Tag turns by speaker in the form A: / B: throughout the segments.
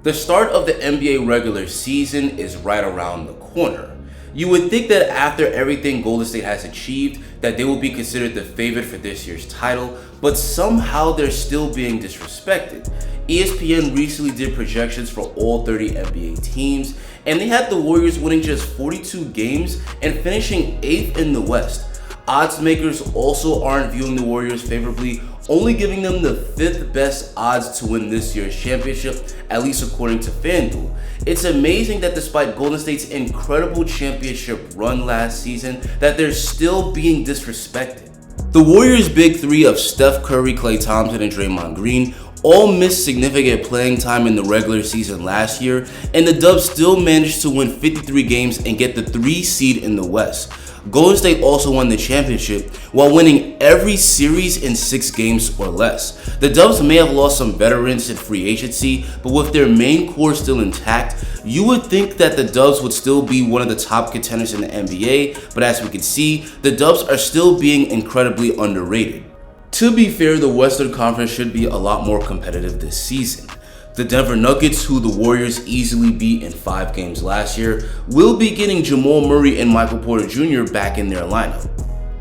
A: The start of the NBA regular season is right around the corner. You would think that after everything Golden State has achieved, that they will be considered the favorite for this year's title, but somehow they're still being disrespected. ESPN recently did projections for all 30 NBA teams, and they had the Warriors winning just 42 games and finishing 8th in the West. Odds makers also aren't viewing the Warriors favorably, only giving them the 5th best odds to win this year's championship, at least according to FanDuel. It's amazing that despite Golden State's incredible championship run last season, that they're still being disrespected. The Warriors' big three of Steph Curry, Klay Thompson, and Draymond Green all missed significant playing time in the regular season last year, and the Dubs still managed to win 53 games and get the 3 seed in the West. Golden State also won the championship while winning every series in 6 games or less. The Dubs may have lost some veterans in free agency, but with their main core still intact, you would think that the Dubs would still be one of the top contenders in the NBA, but as we can see, the Dubs are still being incredibly underrated. To be fair, the Western Conference should be a lot more competitive this season. The Denver Nuggets, who the Warriors easily beat in 5 games last year, will be getting Jamal Murray and Michael Porter Jr. back in their lineup.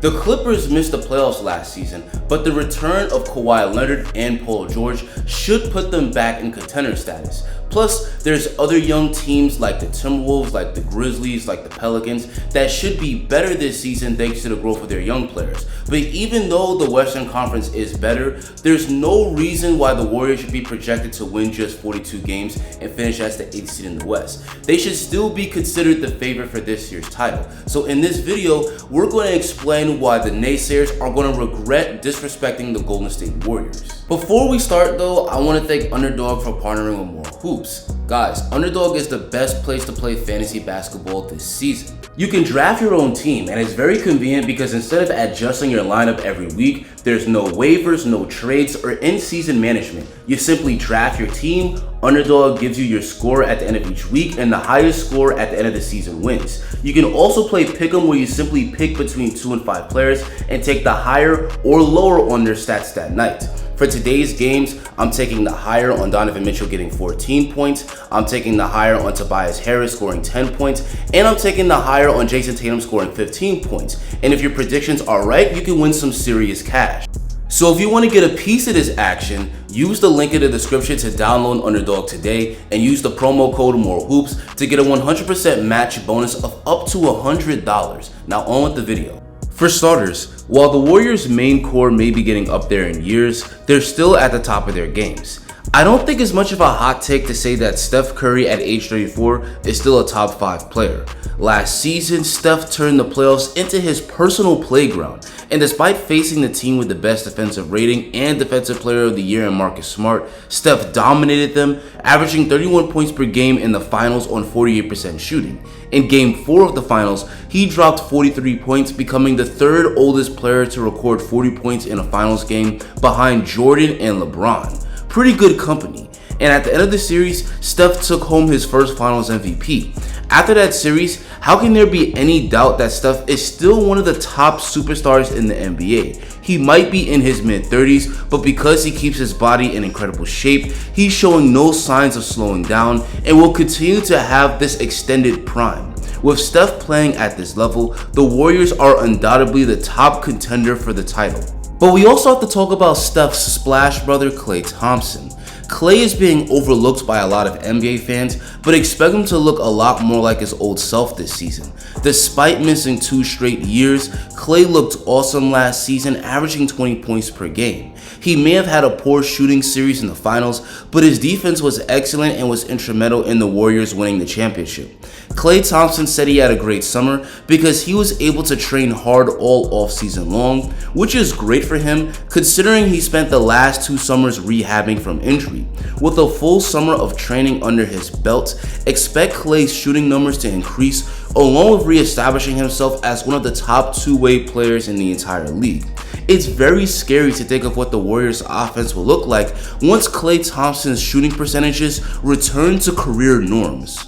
A: The Clippers missed the playoffs last season, but the return of Kawhi Leonard and Paul George should put them back in contender status. Plus, there's other young teams like the Timberwolves, like the Grizzlies, like the Pelicans that should be better this season thanks to the growth of their young players. But even though the Western Conference is better, there's no reason why the Warriors should be projected to win just 42 games and finish as the 8th seed in the West. They should still be considered the favorite for this year's title. So in this video, we're going to explain why the naysayers are going to regret disrespecting the Golden State Warriors. Before we start though, I want to thank Underdog for partnering with More Hoops. Guys, Underdog is the best place to play fantasy basketball this season. You can draft your own team, and it's very convenient because instead of adjusting your lineup every week, there's no waivers, no trades, or in-season management. You simply draft your team. Underdog gives you your score at the end of each week, and the highest score at the end of the season wins. You can also play Pick'em, where you simply pick between 2 and 5 players and take the higher or lower on their stats that night. For today's games, I'm taking the higher on Donovan Mitchell getting 14 points, I'm taking the higher on Tobias Harris scoring 10 points, and I'm taking the higher on Jason Tatum scoring 15 points. And if your predictions are right, you can win some serious cash. So if you want to get a piece of this action, use the link in the description to download Underdog today and use the promo code MOREHOOPS to get a 100% match bonus of up to $100. Now on with the video. For starters, while the Warriors' main core may be getting up there in years, they're still at the top of their games. I don't think it's much of a hot take to say that Steph Curry at age 34 is still a top 5 player. Last season, Steph turned the playoffs into his personal playground, and despite facing the team with the best defensive rating and defensive player of the year in Marcus Smart, Steph dominated them, averaging 31 points per game in the finals on 48% shooting. In Game 4 of the finals, he dropped 43 points, becoming the 3rd oldest player to record 40 points in a finals game behind Jordan and LeBron. Pretty good company. And at the end of the series, Steph took home his first finals MVP. After that series, how can there be any doubt that Steph is still one of the top superstars in the NBA? He might be in his mid-30s, but because he keeps his body in incredible shape, he's showing no signs of slowing down and will continue to have this extended prime. With Steph playing at this level, the Warriors are undoubtedly the top contender for the title. But we also have to talk about Steph's splash brother, Klay Thompson. Klay is being overlooked by a lot of NBA fans, but expect him to look a lot more like his old self this season. Despite missing 2 straight years, Klay looked awesome last season, averaging 20 points per game. He may have had a poor shooting series in the finals, but his defense was excellent and was instrumental in the Warriors winning the championship. Klay Thompson said he had a great summer because he was able to train hard all offseason long, which is great for him considering he spent the last 2 summers rehabbing from injury. With a full summer of training under his belt, expect Klay's shooting numbers to increase, along with reestablishing himself as one of the top 2-way players in the entire league. It's very scary to think of what the Warriors' offense will look like once Klay Thompson's shooting percentages return to career norms.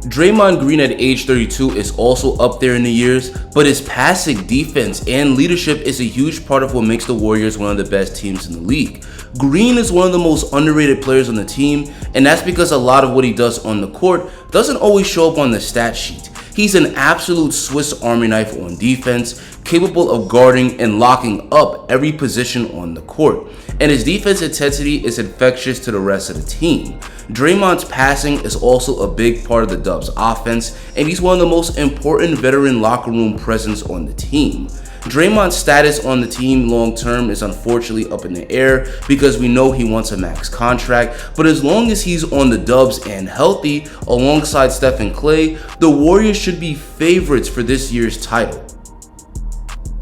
A: Draymond Green at age 32 is also up there in the years, but his passing, defense, and leadership is a huge part of what makes the Warriors one of the best teams in the league. Green is one of the most underrated players on the team, and that's because a lot of what he does on the court doesn't always show up on the stat sheet. He's an absolute Swiss Army knife on defense, capable of guarding and locking up every position on the court, and his defense intensity is infectious to the rest of the team. Draymond's passing is also a big part of the Dubs' offense, and he's one of the most important veteran locker room presence on the team. Draymond's status on the team long term is unfortunately up in the air because we know he wants a max contract, but as long as he's on the Dubs and healthy alongside Steph and Klay, the Warriors should be favorites for this year's title.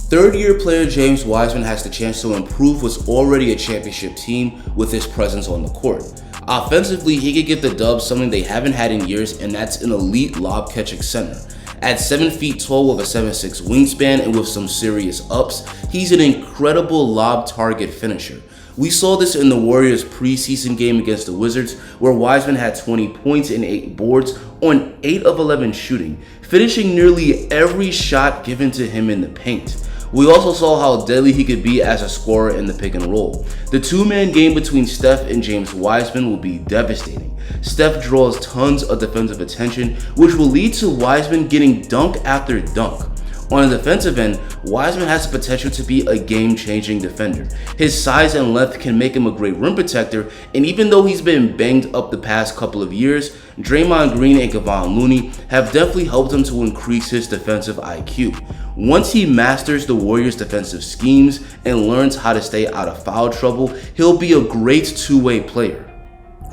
A: Third-year player James Wiseman has the chance to improve what's already a championship team with his presence on the court. Offensively, he could give the Dubs something they haven't had in years, and that's an elite lob-catching center. At 7 feet tall with a 7'6" wingspan and with some serious ups, he's an incredible lob target finisher. We saw this in the Warriors preseason game against the Wizards, where Wiseman had 20 points and 8 boards on 8 of 11 shooting, finishing nearly every shot given to him in the paint. We also saw how deadly he could be as a scorer in the pick and roll. The two-man game between Steph and James Wiseman will be devastating. Steph draws tons of defensive attention, which will lead to Wiseman getting dunk after dunk. On the defensive end, Wiseman has the potential to be a game-changing defender. His size and length can make him a great rim protector, and even though he's been banged up the past couple of years, Draymond Green and Kevon Looney have definitely helped him to increase his defensive IQ. Once he masters the Warriors' defensive schemes and learns how to stay out of foul trouble, he'll be a great two-way player.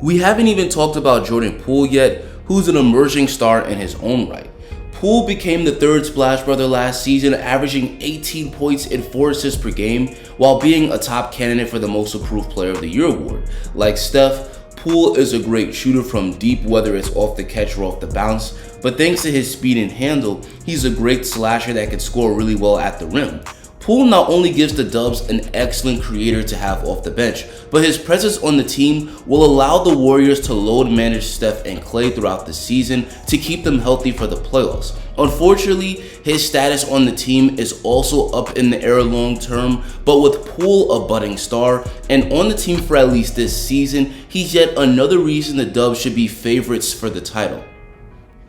A: We haven't even talked about Jordan Poole yet, who's an emerging star in his own right. Poole became the third Splash Brother last season, averaging 18 points and 4 assists per game, while being a top candidate for the Most Improved Player of the Year award. Like Steph, Poole is a great shooter from deep, whether it's off the catch or off the bounce, but thanks to his speed and handle, he's a great slasher that can score really well at the rim. Poole not only gives the Dubs an excellent creator to have off the bench, but his presence on the team will allow the Warriors to load manage Steph and Klay throughout the season to keep them healthy for the playoffs. Unfortunately, his status on the team is also up in the air long term, but with Poole a budding star and on the team for at least this season, he's yet another reason the Dubs should be favorites for the title.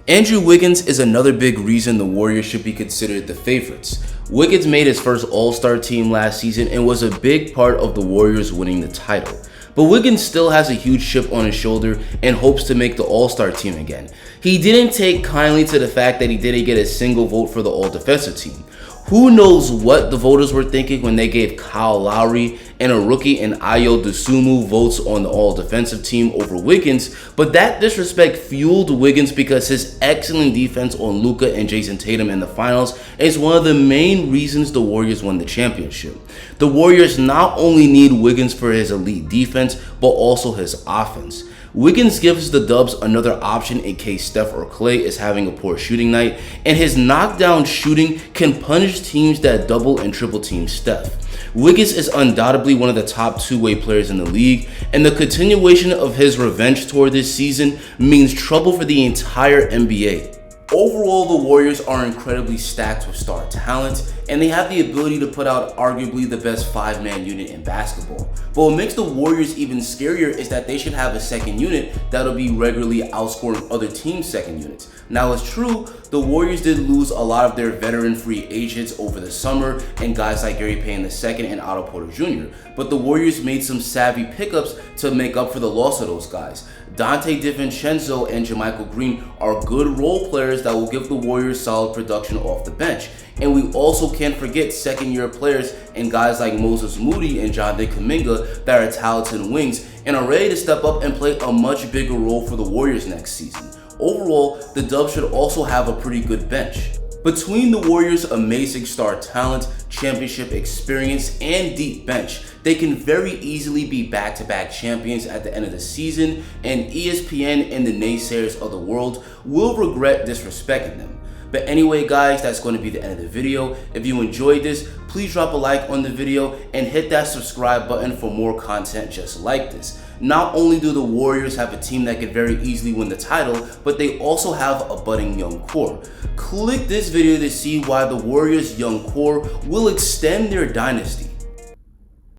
A: Andrew Wiggins is another big reason the Warriors should be considered the favorites. Wiggins made his first All-Star team last season and was a big part of the Warriors winning the title. But Wiggins still has a huge chip on his shoulder and hopes to make the All-Star team again. He didn't take kindly to the fact that he didn't get a single vote for the All-Defensive team. Who knows what the voters were thinking when they gave Kyle Lowry and a rookie in Ayo Dosunmu votes on the all-defensive team over Wiggins, but that disrespect fueled Wiggins because his excellent defense on Luka and Jason Tatum in the finals is one of the main reasons the Warriors won the championship. The Warriors not only need Wiggins for his elite defense, but also his offense. Wiggins gives the Dubs another option in case Steph or Klay is having a poor shooting night, and his knockdown shooting can punish teams that double and triple team Steph. Wiggins is undoubtedly one of the top two-way players in the league, and the continuation of his revenge tour this season means trouble for the entire NBA. Overall, the Warriors are incredibly stacked with star talent, and they have the ability to put out arguably the best 5-man unit in basketball. But what makes the Warriors even scarier is that they should have a second unit that'll be regularly outscoring other teams' second units. Now, it's true, the Warriors did lose a lot of their veteran free agents over the summer and guys like Gary Payton II and Otto Porter Jr., but the Warriors made some savvy pickups to make up for the loss of those guys. Dante DiVincenzo and JaMychal Green are good role players that will give the Warriors solid production off the bench. And we also can't forget second-year players and guys like Moses Moody and Jonathan Kuminga that are talented wings and are ready to step up and play a much bigger role for the Warriors next season. Overall, the Dubs should also have a pretty good bench. Between the Warriors' amazing star talent, championship experience, and deep bench, they can very easily be back-to-back champions at the end of the season, and ESPN and the naysayers of the world will regret disrespecting them. But anyway guys, that's going to be the end of the video. If you enjoyed this, please drop a like on the video and hit that subscribe button for more content just like this. Not only do the Warriors have a team that could very easily win the title, but they also have a budding young core. Click this video to see why the Warriors' young core will extend their dynasty.